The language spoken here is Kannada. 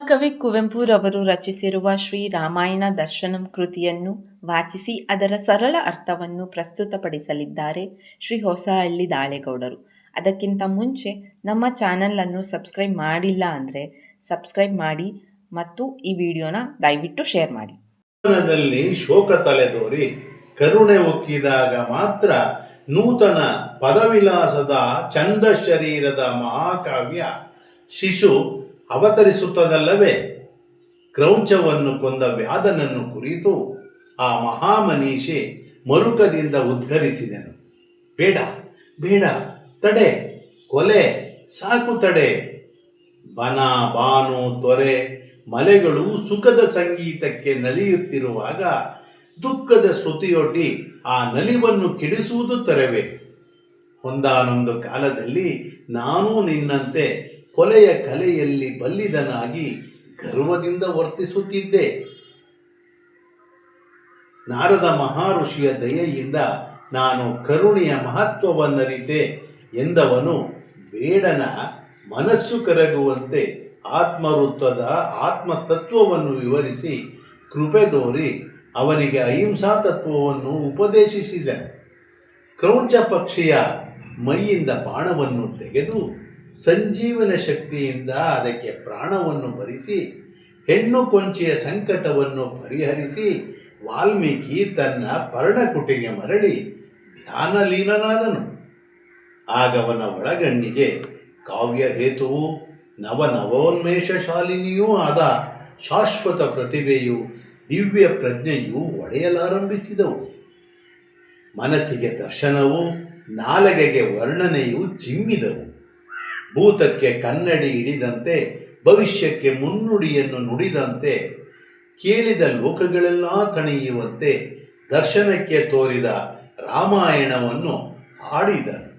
ಮಹಾಕವಿ ಕುವೆಂಪುರವರು ರಚಿಸಿರುವ ಶ್ರೀ ರಾಮಾಯಣ ದರ್ಶನಂ ಕೃತಿಯನ್ನು ವಾಚಿಸಿ ಅದರ ಸರಳ ಅರ್ಥವನ್ನು ಪ್ರಸ್ತುತಪಡಿಸಲಿದ್ದಾರೆ ಶ್ರೀ ಹೊಸಹಳ್ಳಿ ದಾಳೇಗೌಡರು. ಅದಕ್ಕಿಂತ ಮುಂಚೆ ನಮ್ಮ ಚಾನಲನ್ನು ಸಬ್ಸ್ಕ್ರೈಬ್ ಮಾಡಿಲ್ಲ ಅಂದರೆ ಸಬ್ಸ್ಕ್ರೈಬ್ ಮಾಡಿ ಮತ್ತು ಈ ವಿಡಿಯೋನ ದಯವಿಟ್ಟು ಶೇರ್ ಮಾಡಿ. ಜೀವನದಲ್ಲಿ ಶೋಕ ತಲೆದೋರಿ ಕರುಣೆ ಉಕ್ಕಿದಾಗ ಮಾತ್ರ ನೂತನ ಪದವಿಲಾಸದ ಚಂದ ಶರೀರದ ಮಹಾಕಾವ್ಯ ಶಿಶು ಅವತರಿಸುತ್ತದಲ್ಲವೇ? ಕ್ರೌಂಚವನ್ನು ಕೊಂದ ವ್ಯಾಧನನ್ನು ಕುರಿತು ಆ ಮಹಾಮನೀಷಿ ಮರುಕದಿಂದ ಉದ್ಗರಿಸಿದನು. ಬೇಡ ಬೇಡ, ತಡೆ, ಕೊಲೆ ಸಾಕು, ತಡೆ. ಬನ, ಬಾನು, ತೊರೆ, ಮಲೆಗಳು ಸುಖದ ಸಂಗೀತಕ್ಕೆ ನಲಿಯುತ್ತಿರುವಾಗ ದುಃಖದ ಶ್ರುತಿಯೊಡ್ಡಿ ಆ ನಲಿವನ್ನು ಕೆಡಿಸುವುದು ತರವೇ? ಒಂದಾನೊಂದು ಕಾಲದಲ್ಲಿ ನಾನು ನಿನ್ನಂತೆ ಕೊಲೆಯ ಕಲೆಯಲ್ಲಿ ಬಲ್ಲಿದನಾಗಿ ಗರ್ವದಿಂದ ವರ್ತಿಸುತ್ತಿದ್ದೆ. ನಾರದ ಮಹರ್ಷಿಯ ದಯೆಯಿಂದ ನಾನು ಕರುಣೆಯ ಮಹತ್ವವನ್ನರಿತೆ ಎಂದವನು ಬೇಡನ ಮನಸ್ಸು ಕರಗುವಂತೆ ಆತ್ಮವೃತ್ತದ ಆತ್ಮತತ್ವವನ್ನು ವಿವರಿಸಿ ಕೃಪೆ ತೋರಿ ಅವನಿಗೆ ಅಹಿಂಸಾ ತತ್ವವನ್ನು ಉಪದೇಶಿಸಿದನು. ಕ್ರೌಂಚ ಪಕ್ಷಿಯ ಮೈಯಿಂದ ಬಾಣವನ್ನು ತೆಗೆದು ಸಂಜೀವನ ಶಕ್ತಿಯಿಂದ ಅದಕ್ಕೆ ಪ್ರಾಣವನ್ನು ಭರಿಸಿ ಹೆಣ್ಣು ಕೊಂಚಿಯ ಸಂಕಟವನ್ನು ಪರಿಹರಿಸಿ ವಾಲ್ಮೀಕಿ ತನ್ನ ಪರ್ಣಕುಟಿಗೆ ಮರಳಿ ಧ್ಯಾನಲೀನನಾದನು. ಆಗವನ ಒಳಗಣ್ಣಿಗೆ ಕಾವ್ಯ ಹೇತುವು ನವನವೋನ್ಮೇಷ ಶಾಲಿನಿಯೂ ಆದ ಶಾಶ್ವತ ಪ್ರತಿಭೆಯು ದಿವ್ಯ ಪ್ರಜ್ಞೆಯು ಒಳೆಯಲಾರಂಭಿಸಿದವು. ಮನಸ್ಸಿಗೆ ದರ್ಶನವು, ನಾಲಗೆಗೆ ವರ್ಣನೆಯು ಚಿಮ್ಮಿದವು. ಭೂತಕ್ಕೆ ಕನ್ನಡಿ ಹಿಡಿದಂತೆ, ಭವಿಷ್ಯಕ್ಕೆ ಮುನ್ನುಡಿಯನ್ನು ನುಡಿದಂತೆ, ಕೇಳಿದ ಲೋಕಗಳೆಲ್ಲ ತಣಿಯುವಂತೆ ದರ್ಶನಕ್ಕೆ ತೋರಿದ ರಾಮಾಯಣವನ್ನು ಹಾಡಿದನು.